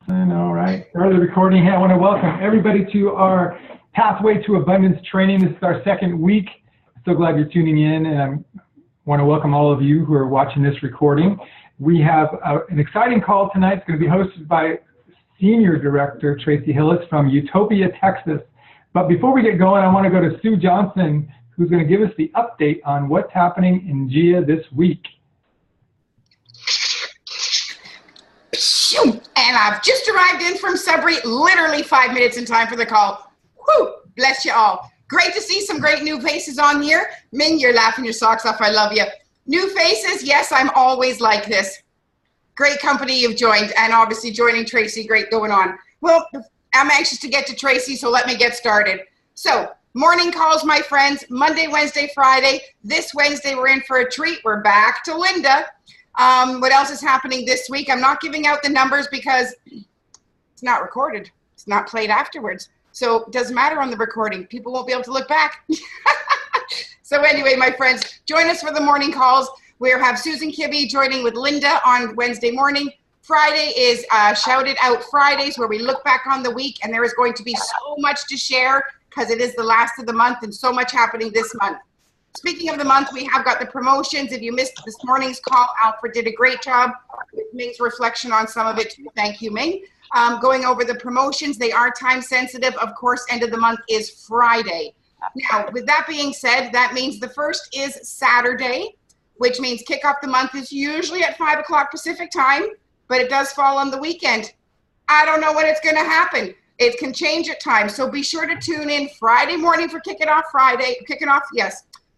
I know, right? Early recording. Hey, I want to welcome everybody to our Pathway to Abundance training. This is our second week. So glad you're tuning in, and I want to welcome all of you who are watching this recording. We have an exciting call tonight. It's going to be hosted by Senior Director Tracy Hillis from Utopia, Texas. But before we get going, I want to go to Sue Johnson, who's going to give us the update on what's happening in GIA this week. Shoot, and I've just arrived in from Sudbury, literally 5 minutes in time for the call. Whew, bless you all. Great to see some great new faces on here. Ming, you're laughing your socks off. I love you. New faces, yes, I'm always like this. Great company you've joined, and obviously joining Tracy, great going on. Well, I'm anxious to get to Tracy, so let me get started. So, morning calls, my friends, Monday, Wednesday, Friday. This Wednesday, we're in for a treat. We're back to Linda. What else is happening this week? I'm not giving out the numbers because it's not recorded. It's not played afterwards. So it doesn't matter on the recording. People won't be able to look back. So anyway, my friends, join us for the morning calls. We'll have Susan Kibbe joining with Linda on Wednesday morning. Friday is Shouted Out Fridays, where we look back on the week, and there is going to be so much to share because it is the last of the month and so much happening this month. Speaking of the month, we have got the promotions. If you missed this morning's call, Alfred did a great job with Ming's reflection on some of it too. Thank you, Ming. Going over the promotions, they are time sensitive. Of course, end of the month is Friday. Now, with that being said, that means the first is Saturday, which means kick off the month is usually at 5 o'clock Pacific time, but it does fall on the weekend. I don't know when it's going to happen. It can change at times, so be sure to tune in Friday morning for Kicking Off Friday.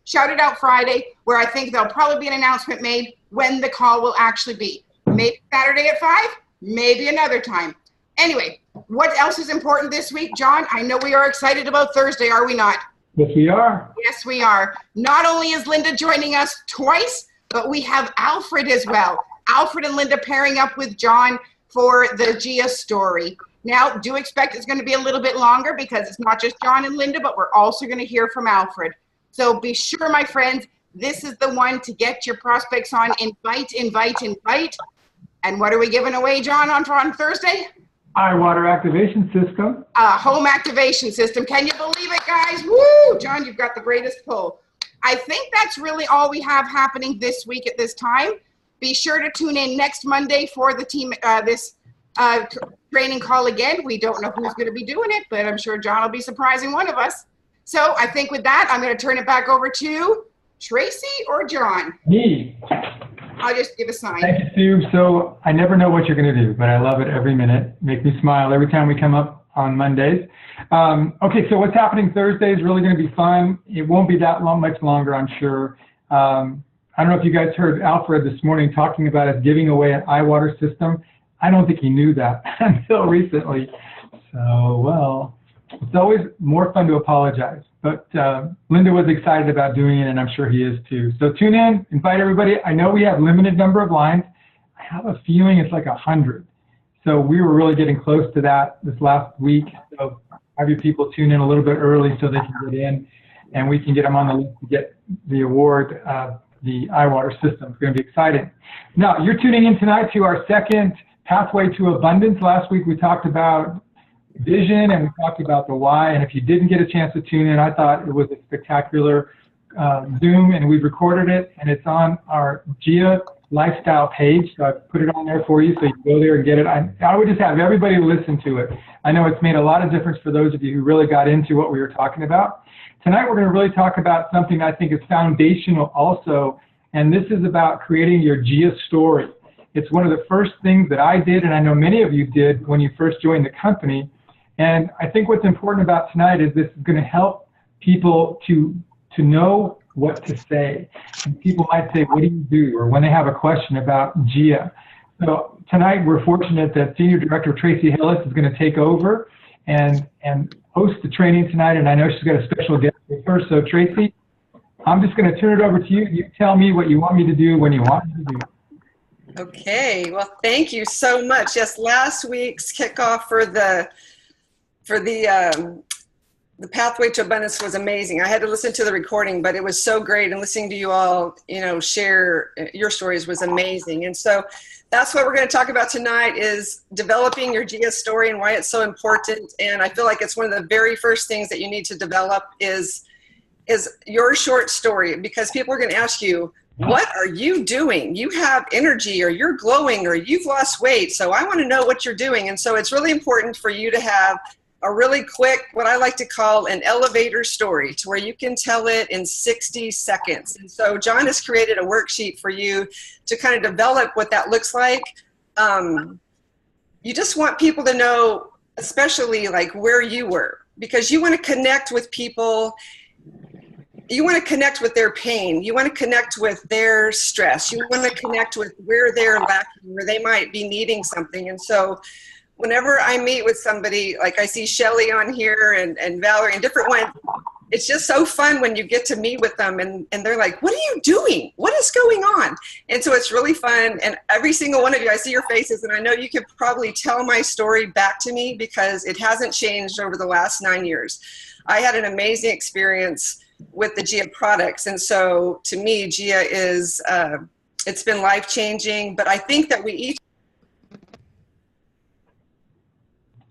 Shouted Out Friday, where I think there'll probably be an announcement made when the call will actually be. Maybe Saturday at 5, maybe another time. Anyway, what else is important this week, John? I know we are excited about Thursday, are we not? Yes, we are. Yes, we are. Not only is Linda joining us twice, but we have Alfred as well. Alfred and Linda pairing up with John for the GIA story. Now, do expect it's going to be a little bit longer because it's not just John and Linda, but we're also going to hear from Alfred. So be sure, my friends, this is the one to get your prospects on. Invite, invite, invite. And what are we giving away, John, on Thursday? Our water activation system. Home activation system. Can you believe it, guys? Woo! John, you've got the greatest pull. I think that's really all we have happening this week at this time. Be sure to tune in next Monday for the team, training call again. We don't know who's going to be doing it, but I'm sure John will be surprising one of us. So I think with that, I'm going to turn it back over to Tracy or John. Me. I'll just give a sign. Thank you, Sue. So I never know what you're going to do, but I love it every minute. Make me smile every time we come up on Mondays. Okay, so what's happening Thursday is really going to be fun. It won't be that much longer, I'm sure. I don't know if you guys heard Alfred this morning talking about us giving away an iWater system. I don't think he knew that until recently. So, well, it's always more fun to apologize, but Linda was excited about doing it, and I'm sure he is too. So tune in, invite everybody. I know we have limited number of lines. I have a feeling it's like 100. So we were really getting close to that this last week. So have your people tune in a little bit early so they can get in, and we can get them on the list to get the award, the iWater system. It's going to be exciting. Now, you're tuning in tonight to our second Pathway to Abundance. Last week we talked about vision and we talked about the why, and if you didn't get a chance to tune in, I thought it was a spectacular Zoom, and we've recorded it, and it's on our GIA lifestyle page, so I've put it on there for you so you can go there and get it. I would just have everybody listen to it. I know it's made a lot of difference for those of you who really got into what we were talking about. Tonight we're going to really talk about something I think is foundational also, and this is about creating your GIA story. It's one of the first things that I did, and I know many of you did when you first joined the company. And I think what's important about tonight is this is going to help people to know what to say. And people might say, what do you do? Or when they have a question about GIA. So tonight we're fortunate that Senior Director Tracy Hillis is going to take over and host the training tonight. And I know she's got a special guest with her. So Tracy, I'm just going to turn it over to you. You tell me what you want me to do when you want me to do it. Okay, well, thank you so much. Yes, last week's kickoff for the the pathway to abundance was amazing. I had to listen to the recording, but it was so great. And listening to you all, share your stories was amazing. And so that's what we're going to talk about tonight, is developing your GIA story and why it's so important. And I feel like it's one of the very first things that you need to develop is your short story, because people are going to ask you, what are you doing? You have energy, or you're glowing, or you've lost weight. So I want to know what you're doing. And so it's really important for you to have a really quick, what I like to call an elevator story, to where you can tell it in 60 seconds. And so John has created a worksheet for you to kind of develop what that looks like. You just want people to know, especially like where you were, because you want to connect with people. You want to connect with their pain. You want to connect with their stress. You want to connect with where they're lacking, where they might be needing something. And so whenever I meet with somebody, like I see Shelly on here and Valerie and different ones, it's just so fun when you get to meet with them and they're like, what are you doing? What is going on? And so it's really fun. And every single one of you, I see your faces, and I know you could probably tell my story back to me, because it hasn't changed over the last 9 years. I had an amazing experience with the GIA products. And so to me, GIA is, it's been life-changing, but I think that we each,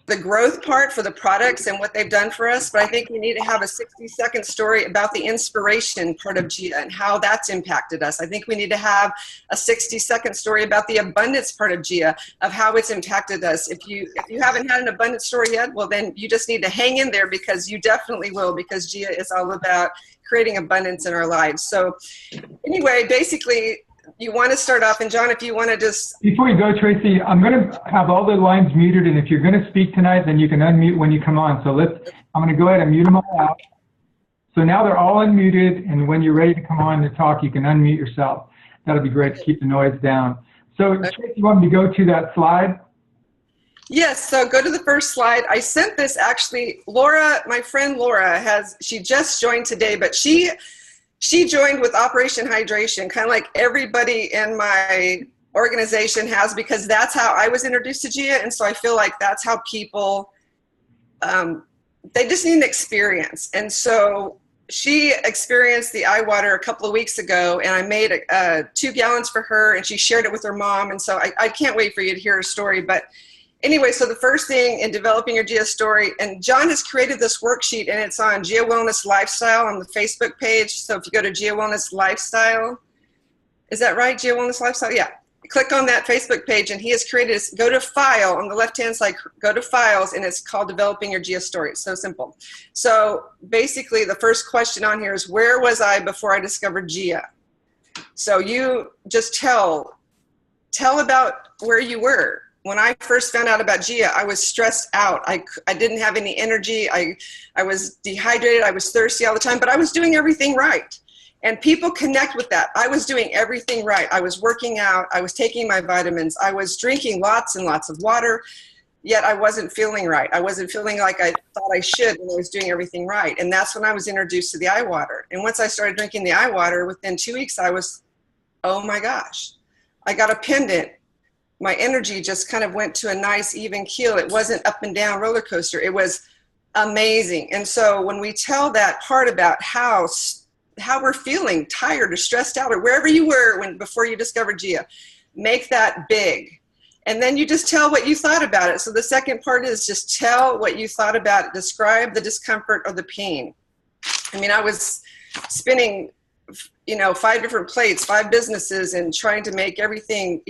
the growth part for the products and what they've done for us, but I think we need to have a 60-second story about the inspiration part of GIA and how that's impacted us. I think we need to have a 60-second story about the abundance part of GIA, of how it's impacted us. If you haven't had an abundance story yet, well, then you just need to hang in there, because you definitely will, because GIA is all about creating abundance in our lives. So anyway, basically, you want to start off, and John, if you want to just... Before you go, Tracy, I'm going to have all the lines muted, and if you're going to speak tonight, then you can unmute when you come on. So I'm going to go ahead and mute them all out. So now they're all unmuted, and when you're ready to come on to talk, you can unmute yourself. That'll be great to keep the noise down. So Tracy, you want me to go to that slide? Yes, so go to the first slide. I sent this, actually, Laura, my friend Laura, she just joined today, but she joined with Operation Hydration, kind of like everybody in my organization has, because that's how I was introduced to GIA. And so I feel like that's how people, they just need an experience. And so she experienced the eye water a couple of weeks ago, and I made 2 gallons for her, and she shared it with her mom. And so I can't wait for you to hear her story. But anyway, so the first thing in developing your GIA story, and John has created this worksheet, and it's on GIA Wellness Lifestyle on the Facebook page. So if you go to GIA Wellness Lifestyle, is that right? GIA Wellness Lifestyle? Yeah. Click on that Facebook page, and he has created this. Go to File on the left-hand side, go to Files, and it's called Developing Your GIA Story. It's so simple. So basically, the first question on here is, where was I before I discovered GIA? So you just tell about where you were. When I first found out about GIA, I was stressed out. I didn't have any energy. I was dehydrated. I was thirsty all the time, but I was doing everything right. And people connect with that. I was doing everything right. I was working out. I was taking my vitamins. I was drinking lots and lots of water, yet I wasn't feeling right. I wasn't feeling like I thought I should when I was doing everything right. And that's when I was introduced to the eye water. And once I started drinking the eye water, within 2 weeks, I was, oh my gosh, I got a pendant. My energy just kind of went to a nice even keel. It wasn't up and down roller coaster. It was amazing. And so when we tell that part about how we're feeling tired or stressed out, or wherever you were before you discovered GIA, make that big. And then you just tell what you thought about it. So the second part is just tell what you thought about it. Describe the discomfort or the pain. I mean, I was spinning 5 different plates, 5 businesses, and trying to make everything,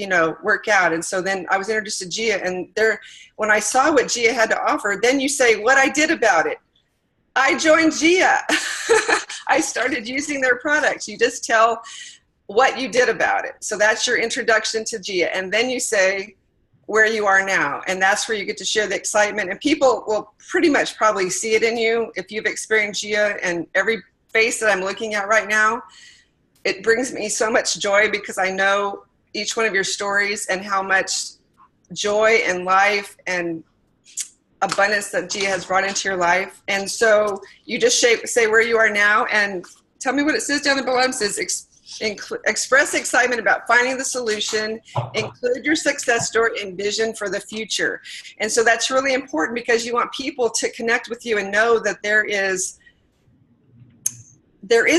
work out. And so then I was introduced to GIA, and when I saw what GIA had to offer, then you say what I did about it. I joined GIA. I started using their products. You just tell what you did about it. So that's your introduction to GIA. And then you say where you are now. And that's where you get to share the excitement. And people will pretty much probably see it in you if you've experienced GIA. And every face that I'm looking at right now, it brings me so much joy, because I know each one of your stories and how much joy and life and abundance that GIA has brought into your life. And so you just say where you are now, and tell me what it says down the bottom. It says Express excitement about finding the solution, include your success story and vision for the future. And so that's really important because you want people to connect with you and know that there is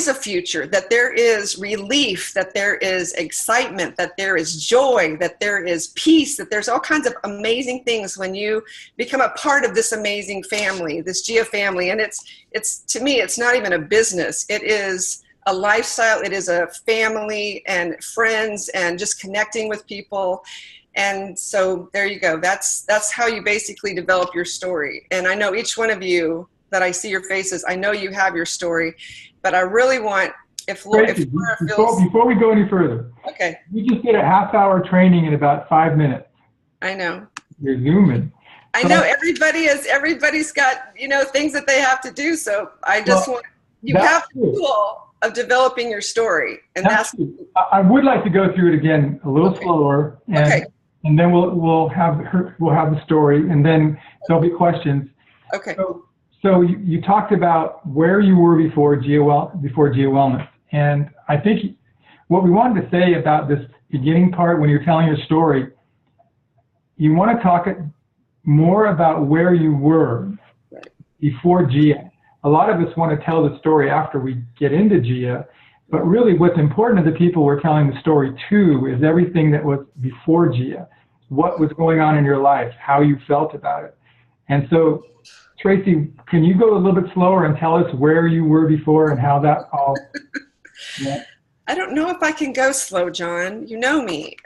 a future, that there is relief, that there is excitement, that there is joy, that there is peace, that there's all kinds of amazing things when you become a part of this amazing family, this GIA family. And it's to me, it's not even a business. It is a lifestyle. It is a family and friends and just connecting with people. And so there you go. That's how you basically develop your story. And I know each one of you that I see your faces, I know you have your story, but I really want, before we go any further, okay, we just did a half-hour training in about 5 minutes. I know. You're zooming. I know everybody's got, things that they have to do. So I just want, you have the tool of developing your story. And that's I would like to go through it again a little slower. And then we'll have the story, and then there'll be questions. Okay. So you talked about where you were before GIA Wellness, and I think what we wanted to say about this beginning part, when you're telling your story, you want to talk more about where you were before GIA. A lot of us want to tell the story after we get into GIA, but really what's important to the people we're telling the story to is everything that was before GIA, what was going on in your life, how you felt about it. And so, Tracy, can you go a little bit slower and tell us where you were before and how that all went? I don't know if I can go slow, John. You know me.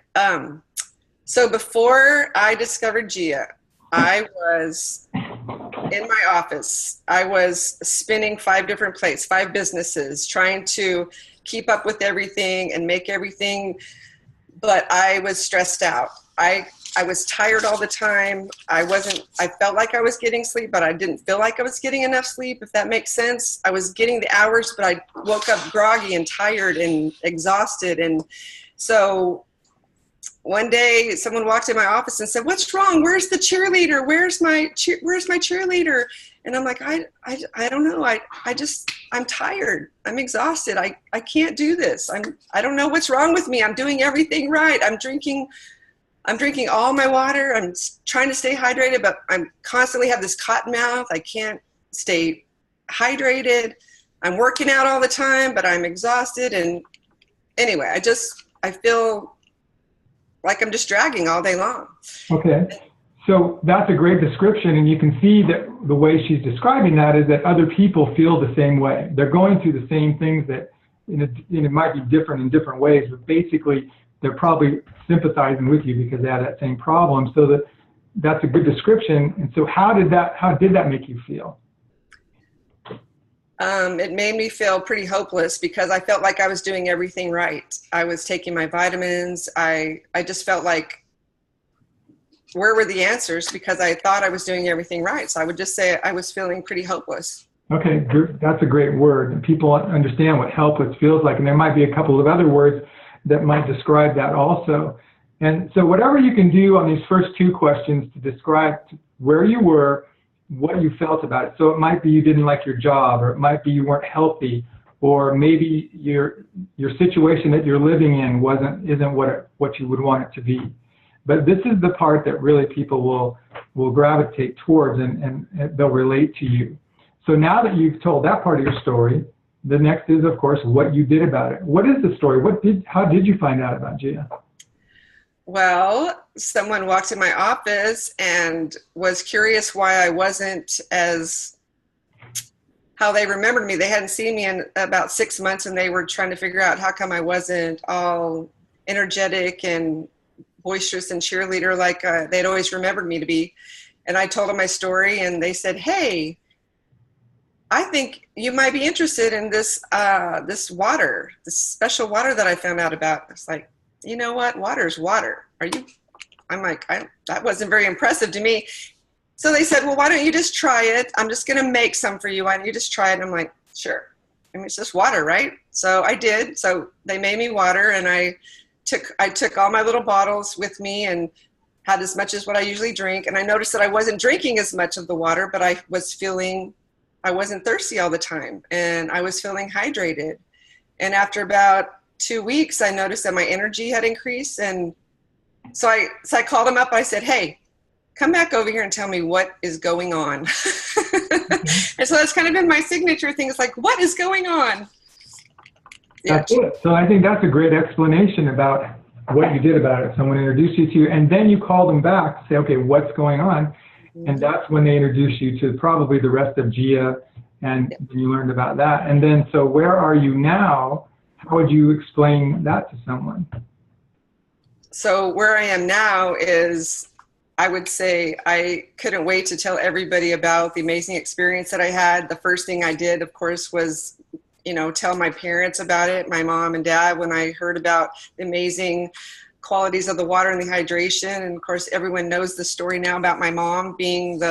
So before I discovered GIA, I was in my office. I was spinning 5 different plates, 5 businesses, trying to keep up with everything and make everything, but I was stressed out. I was tired all the time. I felt like I was getting sleep, but I didn't feel like I was getting enough sleep, if that makes sense. I was getting the hours, but I woke up groggy and tired and exhausted. And so one day someone walked in my office and said, "What's wrong? Where's the cheerleader? Where's my cheerleader?" And I'm like, I don't know. I'm tired. I'm exhausted. I can't do this. I don't know what's wrong with me. I'm doing everything right. I'm drinking all my water. I'm trying to stay hydrated, but I'm constantly have this cotton mouth. I can't stay hydrated. I'm working out all the time, but I'm exhausted. And anyway, I feel like I'm just dragging all day long. Okay. So that's a great description. And you can see that the way she's describing that is that other people feel the same way. They're going through the same things that, it might be different in different ways, but basically they're probably sympathizing with you because they have that same problem. So that's a good description. And so how did that make you feel? It made me feel pretty hopeless because I felt like I was doing everything right. I was taking my vitamins. I just felt like, where were the answers? Because I thought I was doing everything right. So I would just say I was feeling pretty hopeless. Okay, that's a great word. And people understand what helpless feels like. And there might be a couple of other words that might describe that also. And so whatever you can do on these first 2 questions to describe where you were, what you felt about it. So it might be you didn't like your job, or it might be you weren't healthy, or maybe your situation that you're living in isn't what you would want it to be. But this is the part that really people will gravitate towards and they'll relate to you. So now that you've told that part of your story, the next is, of course, what you did about it. What is the story? How did you find out about GIA? Well, someone walked in my office and was curious why I wasn't how they remembered me. They hadn't seen me in about 6 months, and they were trying to figure out how come I wasn't all energetic and boisterous and cheerleader like they'd always remembered me to be. And I told them my story, and they said, "Hey, I think you might be interested in this water, this special water that I found out about." It's like, you know what? Water's water. I'm like, that wasn't very impressive to me. So they said, "Well, why don't you just try it? I'm just going to make some for you. Why don't you just try it?" And I'm like, "Sure. I mean, it's just water, right?" So I did. So they made me water, and I took all my little bottles with me and had as much as what I usually drink. And I noticed that I wasn't drinking as much of the water, but I wasn't thirsty all the time, and I was feeling hydrated. And after about 2 weeks, I noticed that my energy had increased. And so I called him up. I said, hey, come back over here and tell me what is going on. And so that's kind of been my signature thing. It's like, what is going on? Yeah. That's it. So I think that's a great explanation about what you did about it. Someone introduced you to, and then you called them back to say, okay, what's going on? And that's when they introduced you to probably the rest of GIA, and you learned about that. And then, so where are you now? How would you explain that to someone? So where I am now is, I would say I couldn't wait to tell everybody about the amazing experience that I had. The first thing I did, of course, was, you know, tell my parents about it, my mom and dad, when I heard about the amazing qualities of the water and the hydration. And of course, everyone knows the story now about my mom being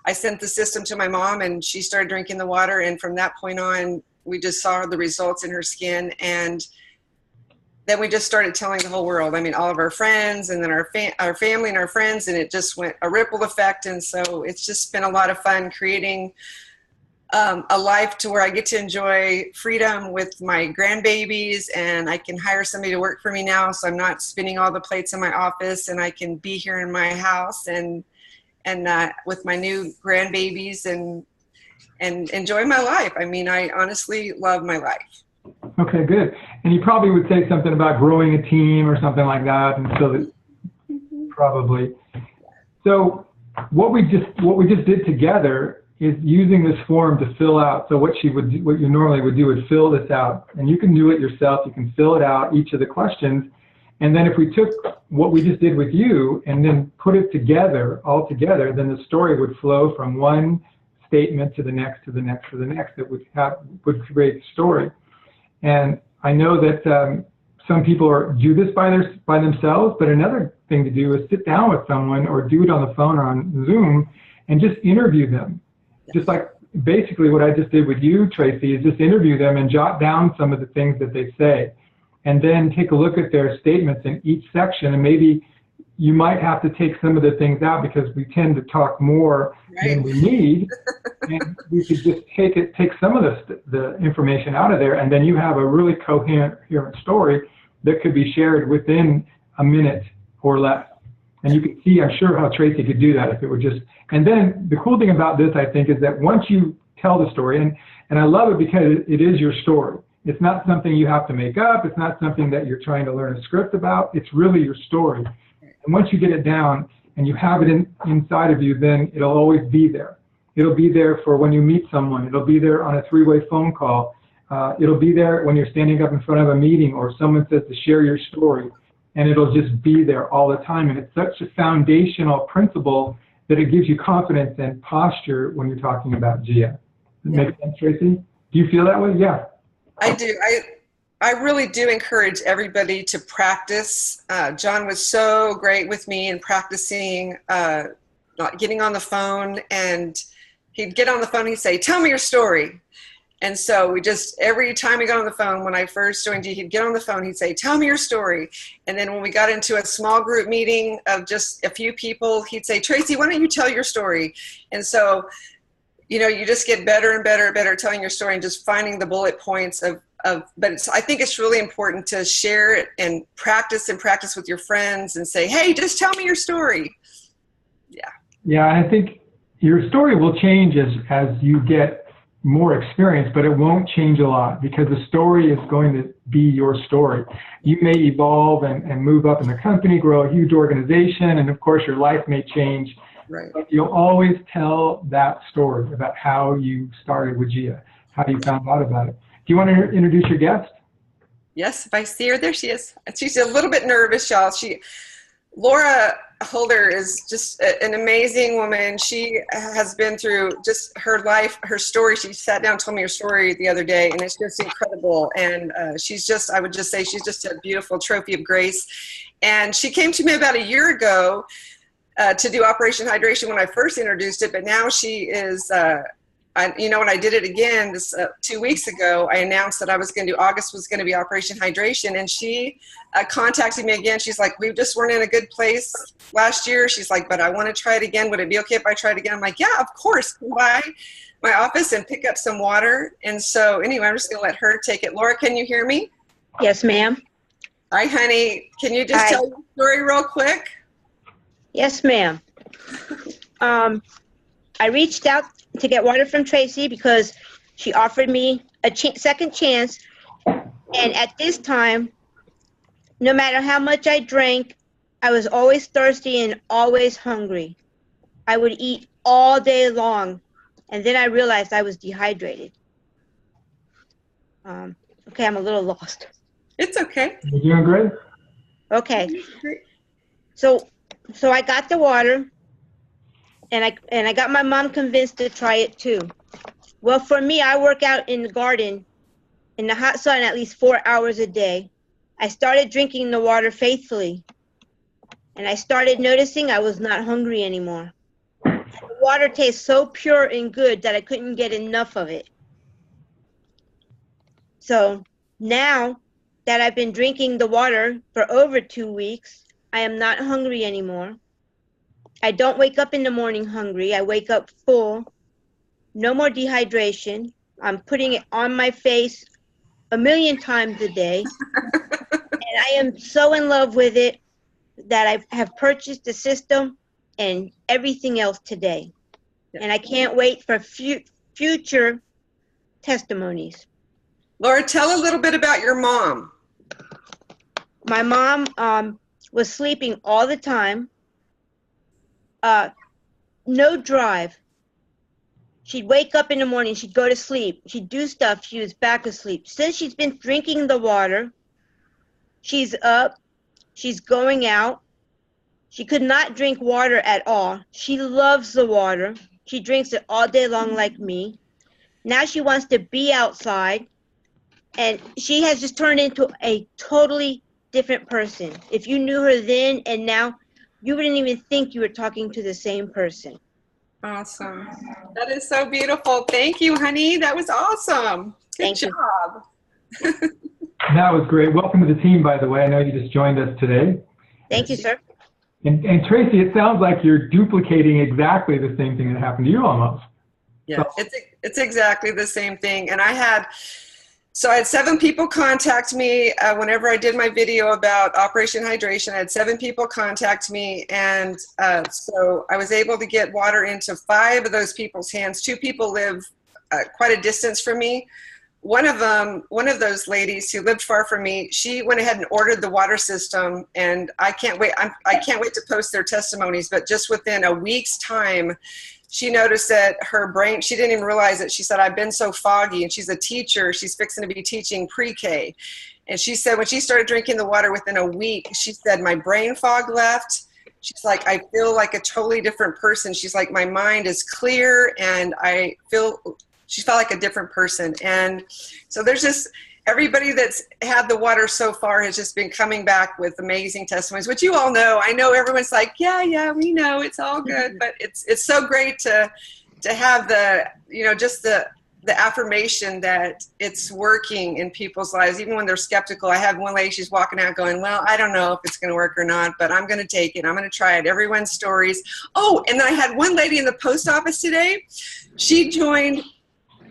I sent the system to my mom and she started drinking the water. And from that point on, we just saw the results in her skin. And then we just started telling the whole world. I mean, all of our friends, and then our family and our friends, and it just went a ripple effect. And so it's just been a lot of fun creating a life to where I get to enjoy freedom with my grandbabies, and I can hire somebody to work for me now. So I'm not spinning all the plates in my office, and I can be here in my house and with my new grandbabies and enjoy my life. I mean, I honestly love my life. Okay, good. And you probably would say something about growing a team or something like that, and so that probably. So what we just did together is using this form to fill out. So what you normally would do is fill this out, and you can do it yourself. You can fill it out, each of the questions, and then if we took what we just did with you and then put it together, all together, then the story would flow from one statement to the next, to the next, to the next. That would create a story. And I know that some people do this by themselves, but another thing to do is sit down with someone or do it on the phone or on Zoom and just interview them. Just like basically what I just did with you, Tracy, is just interview them and jot down some of the things that they say. And then take a look at their statements in each section, and maybe you might have to take some of the things out because we tend to talk more than we need. And we could just take some of the information out of there, and then you have a really coherent story that could be shared within a minute or less. And you can see, I'm sure, how Tracy could do that if it were just. And then the cool thing about this, I think, is that once you tell the story, and I love it because it is your story. It's not something you have to make up. It's not something that you're trying to learn a script about. It's really your story. And once you get it down and you have it inside of you, then it'll always be there. It'll be there for when you meet someone. It'll be there on a three-way phone call. It'll be there when you're standing up in front of a meeting or someone says to share your story. And it'll just be there all the time. And it's such a foundational principle that it gives you confidence and posture when you're talking about GIA. Does it make sense, Tracy? Do you feel that way? Yeah. I do. I really do encourage everybody to practice. John was so great with me in practicing getting on the phone, and he'd get on the phone, he'd say, tell me your story. And so we just, every time we got on the phone, when I first joined you, he'd get on the phone, he'd say, tell me your story. And then when we got into a small group meeting of just a few people, he'd say, Tracy, why don't you tell your story? And so, you know, you just get better and better and better at telling your story and just finding the bullet points but I think it's really important to share it and practice with your friends and say, hey, just tell me your story. Yeah. Yeah, I think your story will change as you get more experience, but it won't change a lot because the story is going to be your story. You may evolve and move up in the company, grow a huge organization, and of course your life may change. Right. But you'll always tell that story about how you started with GIA, how you found out about it. Do you want to introduce your guest? Yes, if I see her, there she is. She's a little bit nervous, y'all. Laura Holder is just an amazing woman. She has been through just her life, her story. She sat down and told me her story the other day, and it's just incredible. And I would just say she's just a beautiful trophy of grace. And she came to me about a year ago to do Operation Hydration when I first introduced it, but now she is when I did it again 2 weeks ago, I announced that August was going to be Operation Hydration, and she contacted me again. She's like, we just weren't in a good place last year. She's like, but I want to try it again. Would it be okay if I tried it again? I'm like, yeah, of course. Come by my office and pick up some water. And so anyway, I'm just going to let her take it. Laura, can you hear me? Yes, ma'am. Hi, honey. Can you just Hi. tell your story real quick? Yes, ma'am. I reached out to get water from Tracy because she offered me a second chance. And at this time, no matter how much I drank, I was always thirsty and always hungry. I would eat all day long. And then I realized I was dehydrated. Okay, I'm a little lost. It's okay. You're doing great. Okay, so I got the water, and I got my mom convinced to try it too. Well, for me, I work out in the garden in the hot sun at least 4 hours a day. I started drinking the water faithfully, and I started noticing I was not hungry anymore. The water tastes so pure and good that I couldn't get enough of it. So now that I've been drinking the water for over 2 weeks, I am not hungry anymore. I don't wake up in the morning hungry. I wake up full. No more dehydration. I'm putting it on my face 1,000,000 times a day. And I am so in love with it that I have purchased the system and everything else today. And I can't wait for future testimonies. Laura, tell a little bit about your mom. My mom was sleeping all the time. No drive. She'd wake up in the morning, she'd go to sleep, she'd do stuff, she was back asleep. Since she's been drinking the water, she's up, she's going out. She could not drink water at all. She loves the water. She drinks it all day long like me. Now she wants to be outside, and she has just turned into a totally different person. If you knew her then and now, you wouldn't even think you were talking to the same person. Awesome. That is so beautiful. Thank you, honey. That was awesome. Good Thank you. job. That was great. Welcome to the team, by the way. I know you just joined us today. Thank you, sir. And Tracy, it sounds like you're duplicating exactly the same thing that happened to you almost. Yeah, it's exactly the same thing. And I had 7 people contact me whenever I did my video about Operation Hydration. I had 7 people contact me, and so I was able to get water into 5 of those people's hands. 2 people live quite a distance from me. One of those ladies who lived far from me, she went ahead and ordered the water system, and I can't wait. I can't wait to post their testimonies. But just within a week's time, she noticed that her brain, she didn't even realize it. She said, I've been so foggy, and she's a teacher. She's fixing to be teaching pre-K. And she said when she started drinking the water within a week, she said, my brain fog left. She's like, I feel like a totally different person. She's like, my mind is clear, and she felt like a different person. And so there's just, everybody that's had the water so far has just been coming back with amazing testimonies, which you all know. I know everyone's like, yeah, we know, it's all good. But it's so great to have the, just the affirmation that it's working in people's lives, even when they're skeptical. I had one lady, she's walking out going, well, I don't know if it's going to work or not, but I'm going to take it. I'm going to try it. Everyone's stories. Oh, and then I had one lady in the post office today. She joined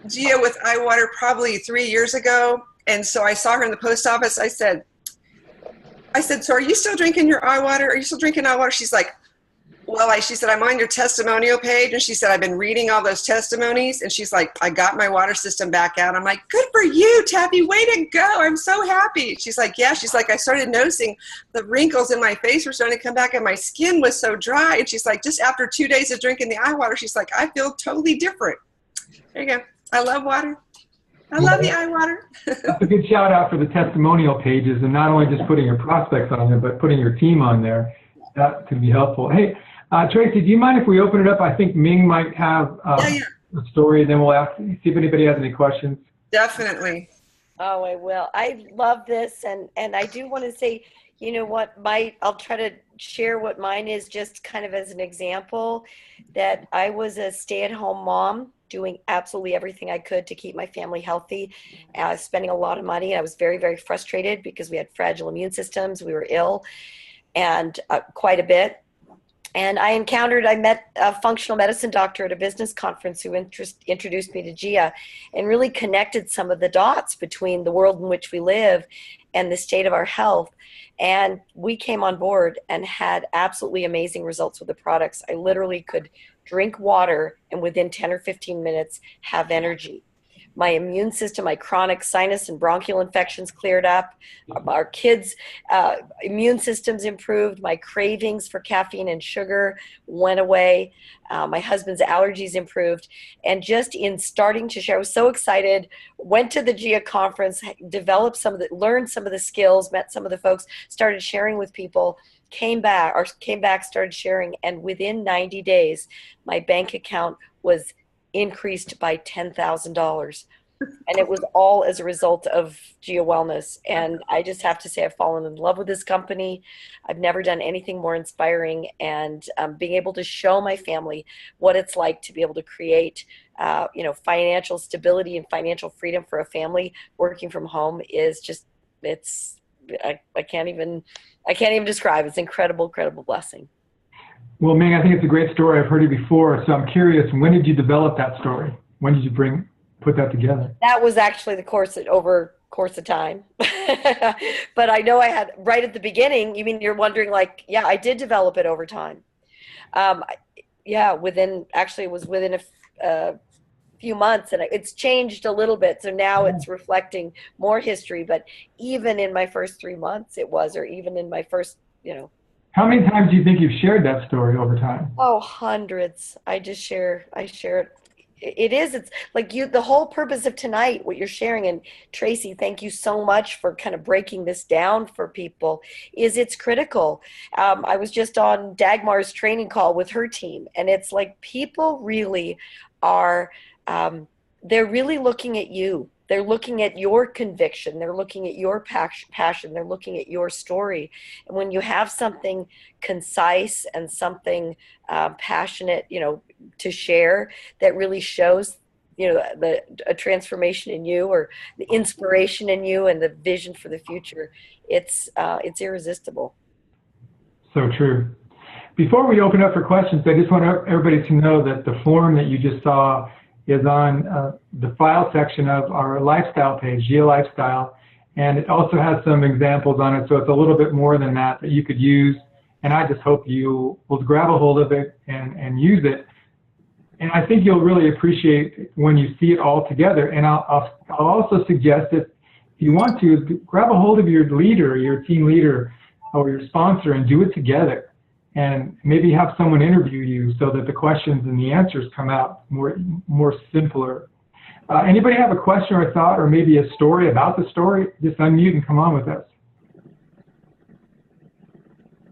GIA with iWater probably 3 years ago. And so I saw her in the post office. I said, so are you still drinking your iWater? Are you still drinking iWater? She's like, well, she said, I'm on your testimonial page. And she said, I've been reading all those testimonies. And she's like, I got my water system back out. I'm like, good for you, Taffy. Way to go. I'm so happy. She's like, yeah. She's like, I started noticing the wrinkles in my face were starting to come back and my skin was so dry. And she's like, just after 2 days of drinking the iWater, she's like, I feel totally different. There you go. I love water. I love the iWater. That's a good shout out for the testimonial pages, and not only just putting your prospects on there, but putting your team on there. That could be helpful. Hey, Tracy, do you mind if we open it up? I think Ming might have a story, and then we'll see if anybody has any questions. Definitely. Oh, I will. I love this, and I do want to say, you know what, I'll try to share what mine is, just kind of as an example, that I was a stay-at-home mom doing absolutely everything I could to keep my family healthy, spending a lot of money. I was very, very frustrated because we had fragile immune systems. We were ill and quite a bit. And I met a functional medicine doctor at a business conference who introduced me to GIA and really connected some of the dots between the world in which we live and the state of our health. And we came on board and had absolutely amazing results with the products. I literally could drink water and within 10 or 15 minutes have energy. My immune system, my chronic sinus and bronchial infections cleared up. Our kids' immune systems improved. My cravings for caffeine and sugar went away. My husband's allergies improved. And just in starting to share, I was so excited, went to the GIA conference, learned some of the skills, met some of the folks, started sharing with people, came back, started sharing. And within 90 days, my bank account was increased by $10,000. And it was all as a result of GIA Wellness. And I just have to say, I've fallen in love with this company. I've never done anything more inspiring. And being able to show my family what it's like to be able to create, financial stability and financial freedom for a family working from home is just, I can't even describe. It's an incredible blessing. Well, Ming, I think it's a great story. I've heard it before. So I'm curious, when did you develop that story? When did you put that together? That was actually the course of time. But I know I had right at the beginning. You mean you're wondering I did develop it over time. It was within a few months, and it's changed a little bit. So now it's reflecting more history, but even in my first 3 months or even in my first, How many times do you think you've shared that story over time? Oh, hundreds. I share it. It's like the whole purpose of tonight, what you're sharing, and Tracy, thank you so much for kind of breaking this down for people, it's critical. I was just on Dagmar's training call with her team, and it's like people really are, they're really looking at you. They're looking at your conviction. They're looking at your passion. They're looking at your story. And when you have something concise and something passionate, to share that really shows, a transformation in you or the inspiration in you and the vision for the future, it's irresistible. So true. Before we open up for questions, I just want everybody to know that the form that you just saw is on the file section of our lifestyle page, GIA Lifestyle, and it also has some examples on it, so it's a little bit more than that you could use, and I just hope you will grab a hold of it and use it. And I think you'll really appreciate when you see it all together. And I'll also suggest that if you want to, grab a hold of your leader, your team leader, or your sponsor and do it together. And maybe have someone interview you so that the questions and the answers come out more simpler. Anybody have a question or a thought or maybe a story about the story? Just unmute and come on with us.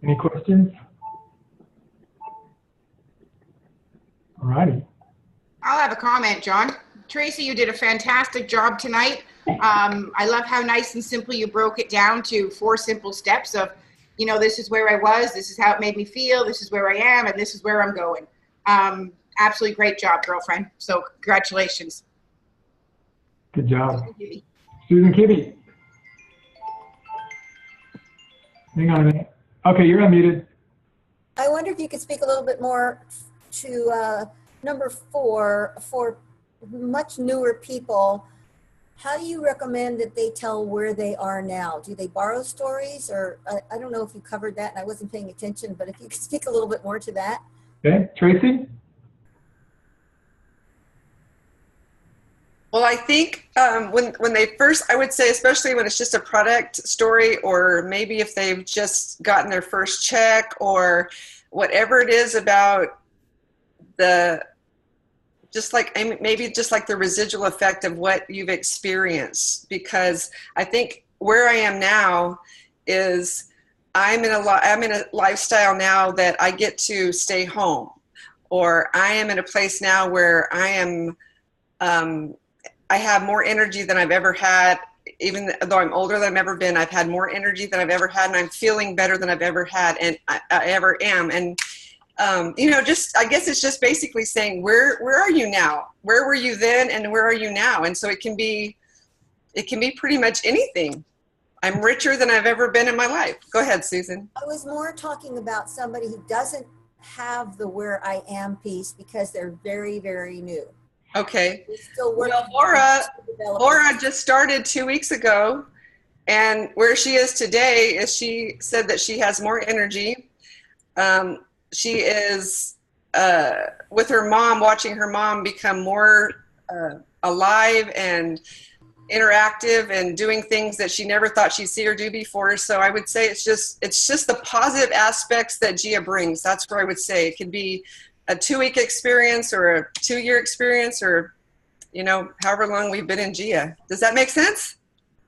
Any questions? All righty. I'll have a comment, John. Tracy, you did a fantastic job tonight. I love how nice and simple you broke it down to 4 simple steps of, this is where I was, this is how it made me feel, this is where I am, and this is where I'm going. Absolutely great job, girlfriend. So congratulations. Good job. Susan Kibbe. Hang on a minute. Okay, you're unmuted. I wonder if you could speak a little bit more to number 4, for much newer people. How do you recommend that they tell where they are now? Do they borrow stories? Or I don't know if you covered that and I wasn't paying attention, but if you could speak a little bit more to that. Okay, Tracy? Well, I think when they first, I would say, especially when it's just a product story, or maybe if they've just gotten their first check or whatever it is about maybe just like the residual effect of what you've experienced. Because I think where I am now is I'm in a lifestyle now that I get to stay home, or I am in a place now where I am, I have more energy than I've ever had. Even though I'm older than I've ever been, I've had more energy than I've ever had, and I'm feeling better than I've ever had, and I ever am. And I guess it's just basically saying, where are you now? Where were you then, and where are you now? And so it can be pretty much anything. I'm richer than I've ever been in my life. Go ahead, Susan. I was more talking about somebody who doesn't have the where I am piece because they're very, very new. Okay. We're still working. Well, Laura Laura just started 2 weeks ago, and where she is today is she said that she has more energy. She is with her mom, watching her mom become more alive and interactive and doing things that she never thought she'd see her do before. So I would say it's just the positive aspects that GIA brings. That's where I would say it could be a 2-week experience or a 2-year experience, or, you know, however long we've been in GIA. Does that make sense?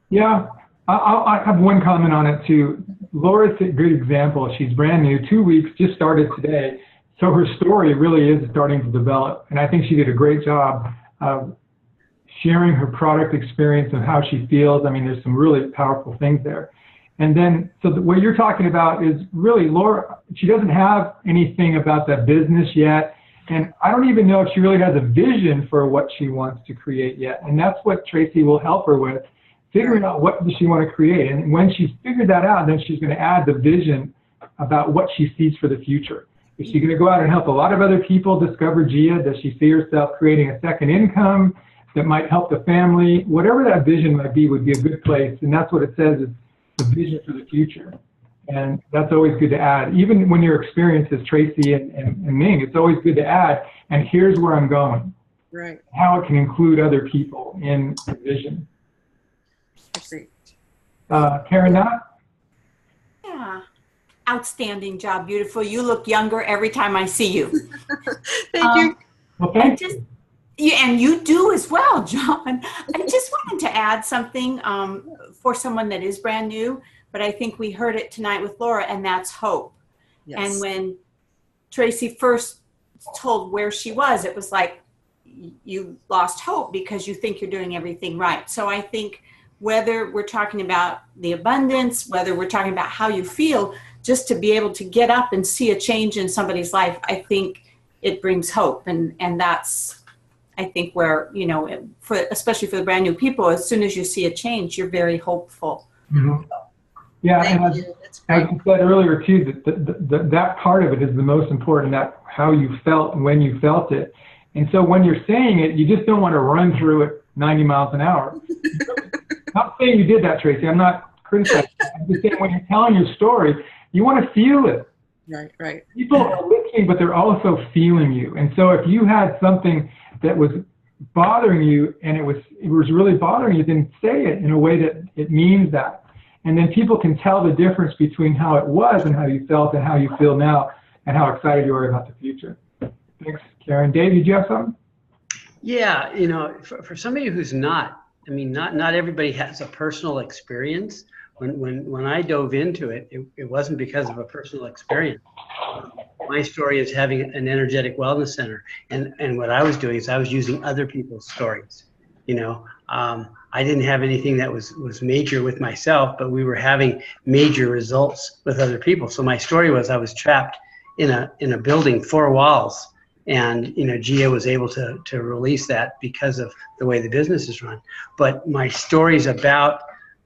Yeah, I have one comment on it too. Laura's a good example. She's brand new, 2 weeks, just started today. So her story really is starting to develop. And I think she did a great job of sharing her product experience and how she feels. I mean, there's some really powerful things there. And then, so what you're talking about is really Laura, she doesn't have anything about that business yet. And I don't even know if she really has a vision for what she wants to create yet. And that's what Tracy will help her with, figuring out what does she want to create. And when she's figured that out, then she's going to add the vision about what she sees for the future. Is she going to go out and help a lot of other people discover GIA? Does she see herself creating a second income that might help the family? Whatever that vision might be would be a good place. And that's what it says is the vision for the future. And that's always good to add. Even when your experience is Tracy and Ming, it's always good to add, and here's where I'm going. Right. How it can include other people in the vision. Karen, Knott? Yeah. Outstanding job. Beautiful. You look younger every time I see you. Thank you. Well, thank you. And you do as well, John. I just wanted to add something for someone that is brand new, but I think we heard it tonight with Laura, and that's hope. Yes. And when Tracy first told where she was, it was like you lost hope because you think you're doing everything right. So I think whether we're talking about the abundance, whether we're talking about how you feel, just to be able to get up and see a change in somebody's life, I think it brings hope. And that's, I think, where, you know, especially for the brand new people, as soon as you see a change, you're very hopeful. Mm-hmm. Yeah, and as you said earlier too, that part of it is the most important, that how you felt and when you felt it. And so when you're saying it, you just don't want to run through it 90 miles an hour. Not saying you did that, Tracy. I'm not criticizing. I'm just saying when you're telling your story, you want to feel it. Right, right. People are listening, but they're also feeling you. And so if you had something that was bothering you and it was really bothering you, then say it in a way that it means that. And then people can tell the difference between how it was and how you felt and how you feel now and how excited you are about the future. Thanks, Karen. Dave, did you have something? Yeah, you know, for somebody who's not, I mean, not everybody has a personal experience. When I dove into it, it wasn't because of a personal experience. My story is having an energetic wellness center, and what I was doing is I was using other people's stories. You know, I didn't have anything that was major with myself, but we were having major results with other people. So my story was I was trapped in a building, 4 walls, and you know, GIA was able to release that because of the way the business is run. But my stories about,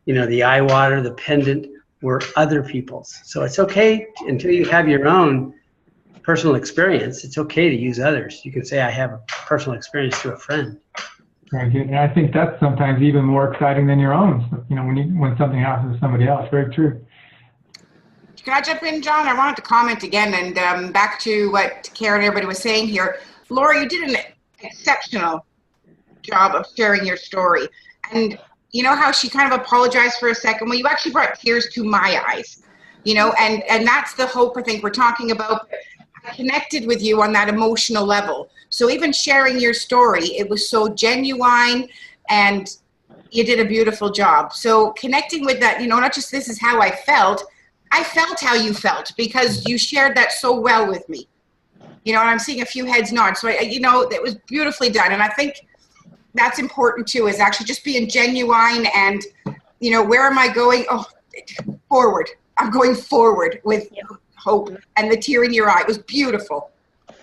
you know, the eye water, the pendant, were other people's. So it's okay until you have your own personal experience. It's okay to use others. You can say, I have a personal experience through a friend. Very good. And I think that's sometimes even more exciting than your own, you know, when something happens to somebody else. Very true. Can I jump in, John? I wanted to comment again, and back to what Karen and everybody was saying here. Laura, you did an exceptional job of sharing your story. And you know how she kind of apologized for a second? Well, you actually brought tears to my eyes, you know, and that's the hope I think we're talking about. I connected with you on that emotional level. So even sharing your story, it was so genuine, and you did a beautiful job. So connecting with that, you know, not just this is how I felt how you felt because you shared that so well with me. You know, and I'm seeing a few heads nod. So, you know, it was beautifully done. And I think that's important too, is actually just being genuine and, you know, where am I going? Oh, forward. I'm going forward with hope, and the tear in your eye. It was beautiful.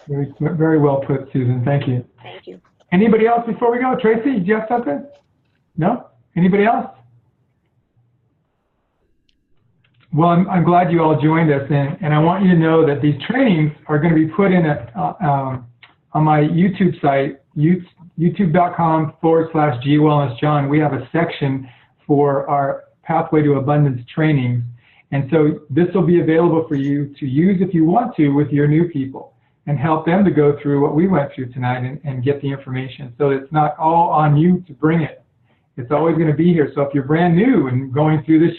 Very, very well put, Susan. Thank you. Thank you. Anybody else before we go? Tracy, do you have something? No? Anybody else? Well, I'm glad you all joined us, and I want you to know that these trainings are going to be put in on my YouTube site, youtube.com/GIA Wellness John. We have a section for our Pathway to Abundance trainings, and so this will be available for you to use if you want to with your new people and help them to go through what we went through tonight and get the information. So it's not all on you to bring it. It's always going to be here. So if you're brand new and going through this,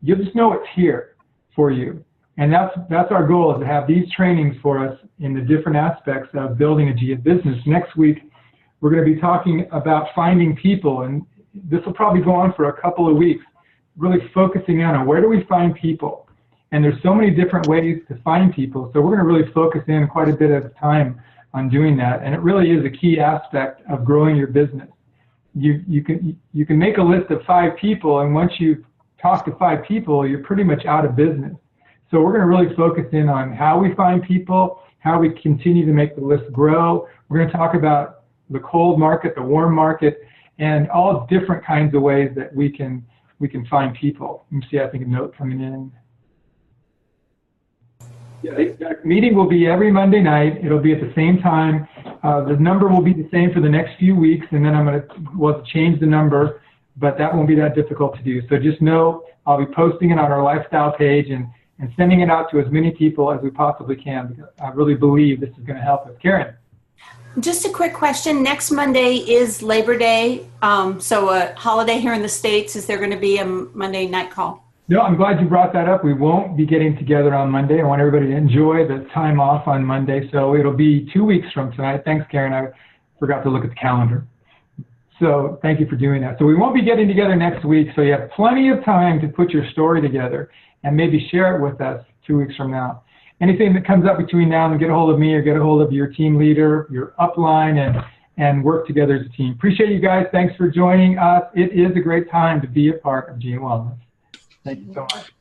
you'll just know it's here for you. And that's our goal, is to have these trainings for us in the different aspects of building a GIA business. Next week, we're going to be talking about finding people, and this will probably go on for a couple of weeks, really focusing in on where do we find people. And there's so many different ways to find people, so we're going to really focus in quite a bit of time on doing that. And it really is a key aspect of growing your business. You can make a list of 5 people, and once you talk to 5 people, you're pretty much out of business. So we're going to really focus in on how we find people, how we continue to make the list grow. We're going to talk about the cold market, the warm market, and all different kinds of ways that we can find people. Let me see, I think a note coming in. Yeah, the meeting will be every Monday night. It'll be at the same time. The number will be the same for the next few weeks, and then we'll change the number, but that won't be that difficult to do. So just know I'll be posting it on our lifestyle page and sending it out to as many people as we possibly can, because I really believe this is going to help us. Karen. Just a quick question. Next Monday is Labor Day, so a holiday here in the States. Is there going to be a Monday night call? No, I'm glad you brought that up. We won't be getting together on Monday. I want everybody to enjoy the time off on Monday, so it'll be 2 weeks from tonight. Thanks, Karen. I forgot to look at the calendar. So thank you for doing that. So we won't be getting together next week, so you have plenty of time to put your story together and maybe share it with us 2 weeks from now. Anything that comes up between now and then, get a hold of me or get a hold of your team leader, your upline, and work together as a team. Appreciate you guys. Thanks for joining us. It is a great time to be a part of GIA Wellness. Thank you so much.